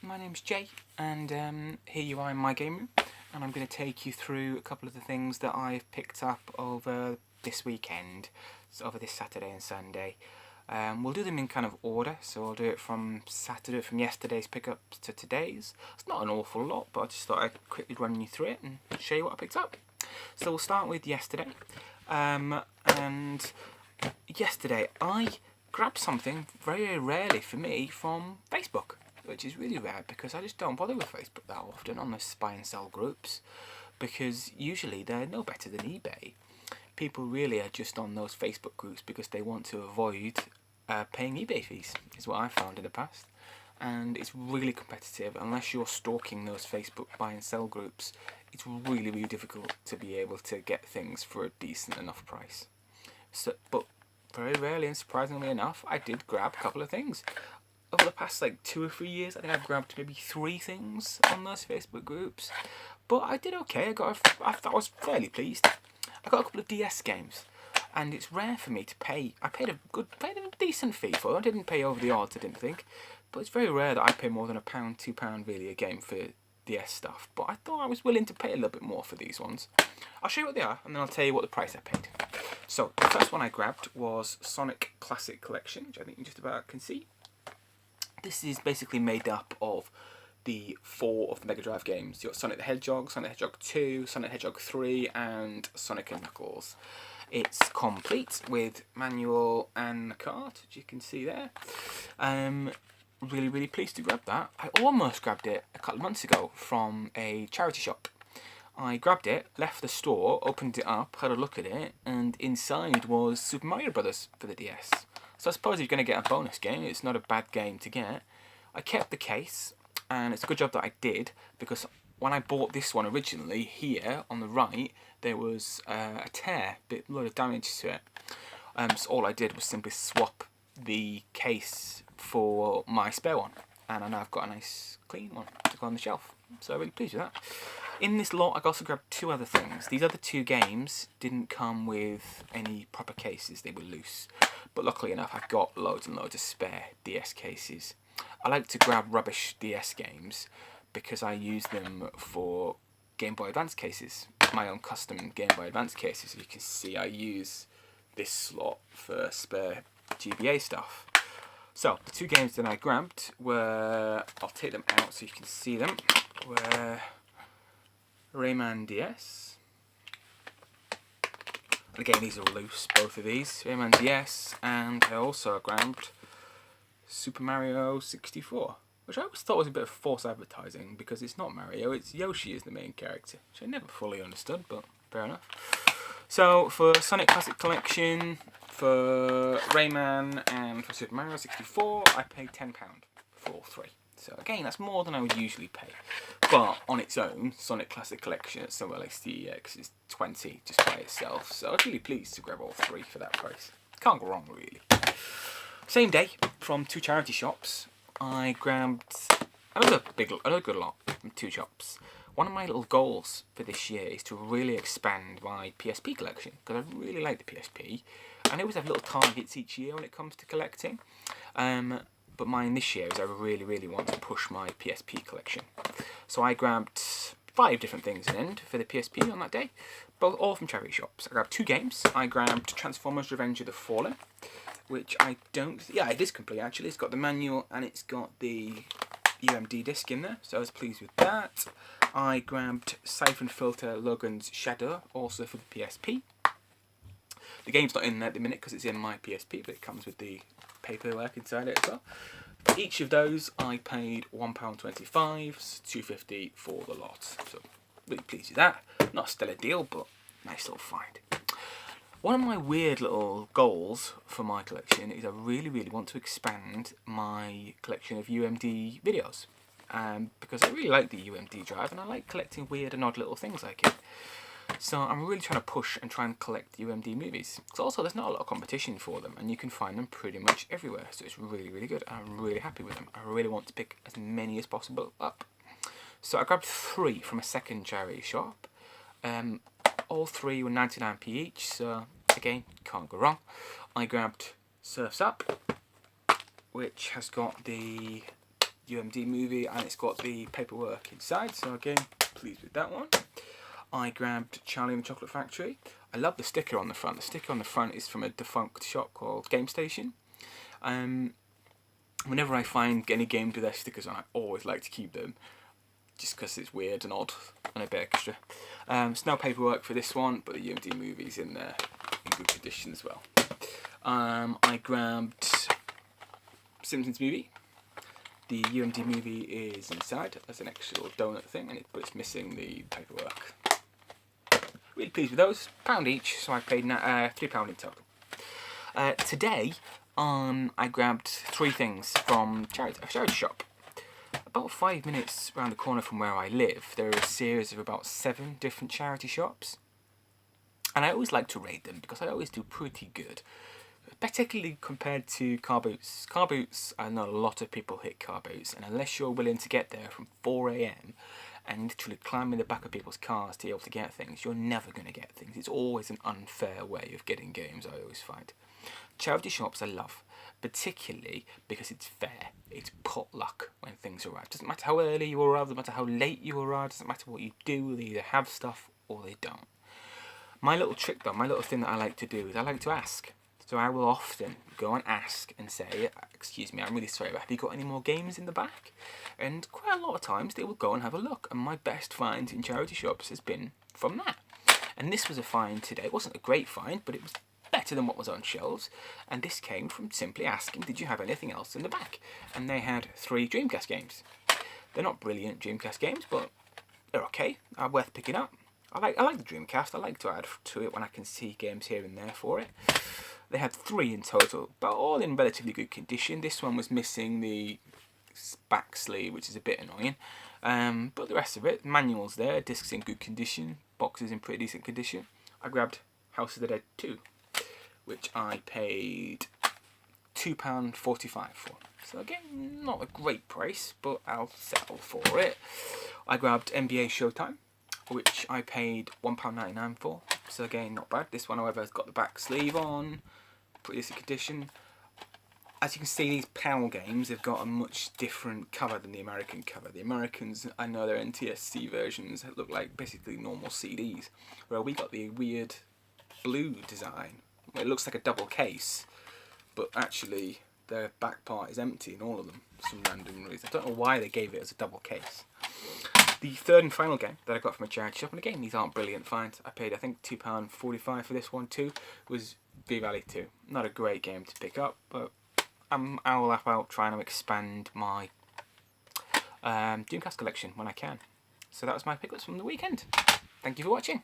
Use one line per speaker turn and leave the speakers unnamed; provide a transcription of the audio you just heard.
my name's Jay, and here you are in my game room, and I'm going to take you through a couple of the things that I've picked up over this weekend, so over this Saturday and Sunday. We'll do them in kind of order, so I'll do it from yesterday's pickups to today's. It's not an awful lot, but I just thought I'd quickly run you through it and show you what I picked up. So we'll start with yesterday, and yesterday I grabbed something very rarely for me from Facebook, which is really rare because I just don't bother with Facebook that often on the buy and sell groups, because usually they're no better than eBay. People really are just on those Facebook groups because they want to avoid paying eBay fees, is what I've found in the past. And it's really competitive. Unless you're stalking those Facebook buy and sell groups, it's really difficult to be able to get things for a decent enough price. So, but very rarely and surprisingly enough, I did grab a couple of things. Over the past 2 or 3 years, I think I've grabbed maybe 3 things on those Facebook groups. But I did okay. I was fairly pleased. I got a couple of DS games, and it's rare for me to pay. I paid a decent fee for them. I didn't pay over the odds, I didn't think. But it's very rare that I pay more than £1, £2 really a game for DS stuff. But I thought I was willing to pay a little bit more for these ones. I'll show you what they are, and then I'll tell you what the price I paid. So the first one I grabbed was Sonic Classic Collection, which I think you just about can see. This is basically made up of the 4 of the Mega Drive games. You've got Sonic the Hedgehog, Sonic the Hedgehog 2, Sonic the Hedgehog 3, and Sonic and Knuckles. It's complete with manual and card, as you can see there. Really pleased to grab that. I almost grabbed it a couple of months ago from a charity shop. I grabbed it, left the store, opened it up, had a look at it, and inside was Super Mario Brothers for the DS. So I suppose if you're going to get a bonus game, it's not a bad game to get. I kept the case, and it's a good job that I did, because when I bought this one originally, here on the right, there was a tear, a load of damage to it. So all I did was simply swap the case for my spare one, and I now I've got a nice clean one to go on the shelf. So I'm really pleased with that. In this lot, I also grabbed 2 other things. These other 2 games didn't come with any proper cases, they were loose. But luckily enough, I've got loads and loads of spare DS cases. I like to grab rubbish DS games because I use them for Game Boy Advance cases, my own custom Game Boy Advance cases. As you can see, I use this slot for spare GBA stuff. So, the 2 games that I grabbed were, I'll take them out so you can see them, were Rayman DS. And again, these are loose, both of these. Rayman DS, and I also grabbed Super Mario 64, which I always thought was a bit of false advertising because it's not Mario, it's Yoshi is the main character, which I never fully understood, but fair enough. So, for Sonic Classic Collection, for Rayman, and for Super Mario 64, I paid £10 for all 3. So again, that's more than I would usually pay. But on its own, Sonic Classic Collection at somewhere like CEX is 20 just by itself. So I was really pleased to grab all 3 for that price. Can't go wrong, really. Same day, from 2 charity shops, I grabbed another good lot from 2 shops. One of my little goals for this year is to really expand my PSP collection, because I really like the PSP. I always have little targets each year when it comes to collecting. But mine this year is I really want to push my PSP collection. So I grabbed 5 different things in the end for the PSP on that day, all from charity shops. I grabbed 2 games. I grabbed Transformers Revenge of the Fallen, which I don't... Yeah, it is complete actually. It's got the manual and it's got the UMD disc in there, so I was pleased with that. I grabbed Siphon Filter Logan's Shadow, also for the PSP. The game's not in there at the minute because it's in my PSP, but it comes with the paperwork inside it as well. For each of those, I paid £1.25, £2.50 for the lot. So, really pleased with that. Not a stellar deal, but nice little find. One of my weird little goals for my collection is I really want to expand my collection of UMD videos. Because I really like the UMD drive and I like collecting weird and odd little things like it. So I'm really trying to push and try and collect UMD movies. Because also there's not a lot of competition for them and you can find them pretty much everywhere. So it's really good. I'm really happy with them. I really want to pick as many as possible up. So I grabbed 3 from a second charity shop. All 3 were 99p each, so again, can't go wrong. I grabbed Surf's Up, which has got the UMD movie, and it's got the paperwork inside, so again, pleased with that one. I grabbed Charlie and the Chocolate Factory. I love the sticker on the front. The sticker on the front is from a defunct shop called Game Station. Whenever I find any games with their stickers on, I always like to keep them, just because it's weird and odd and a bit extra. It's no paperwork for this one, but the UMD movie's in there in good condition as well. I grabbed Simpsons movie. The UMD movie is inside as an actual donut thing, but it's missing the paperwork. Really pleased with those. £1 each, so I paid £3 in total. Today, I grabbed 3 things from a charity shop. About 5 minutes around the corner from where I live, there are a series of about 7 different charity shops. And I always like to rate them because I always do pretty good. Particularly compared to car boots. Car boots, I know a lot of people hit car boots, and unless you're willing to get there from 4 AM and literally climb in the back of people's cars to be able to get things, you're never going to get things. It's always an unfair way of getting games, I always find. Charity shops I love, particularly because it's fair. It's potluck when things arrive. Doesn't matter how early you arrive, doesn't matter how late you arrive, doesn't matter what you do, they either have stuff or they don't. My little trick though, my little thing that I like to do is I like to ask. So I will often go and ask and say, excuse me, I'm really sorry, but have you got any more games in the back? And quite a lot of times they will go and have a look. And my best find in charity shops has been from that. And this was a find today. It wasn't a great find, but it was better than what was on shelves. And this came from simply asking, did you have anything else in the back? And they had 3 Dreamcast games. They're not brilliant Dreamcast games, but they're okay. Are worth picking up. I like the Dreamcast. I like to add to it when I can see games here and there for it. They had 3 in total, but all in relatively good condition. This one was missing the back sleeve, which is a bit annoying. But the rest of it, manuals there, discs in good condition, boxes in pretty decent condition. I grabbed House of the Dead 2, which I paid £2.45 for. So again, not a great price, but I'll settle for it. I grabbed NBA Showtime, which I paid £1.99 for. So again, not bad. This one, however, has got the back sleeve on, pretty decent condition. As you can see, these PAL games have got a much different cover than the American cover. The Americans, I know their NTSC versions look like basically normal CDs, where we got the weird blue design. It looks like a double case, but actually the back part is empty in all of them for some random reason. I don't know why they gave it as a double case. The third and final game that I got from a charity shop, and again, these aren't brilliant finds. I paid, I think, £2.45 for this one too, was V-Valley 2. Not a great game to pick up, but I will help out trying to expand my Dreamcast collection when I can. So that was my pickups from the weekend. Thank you for watching.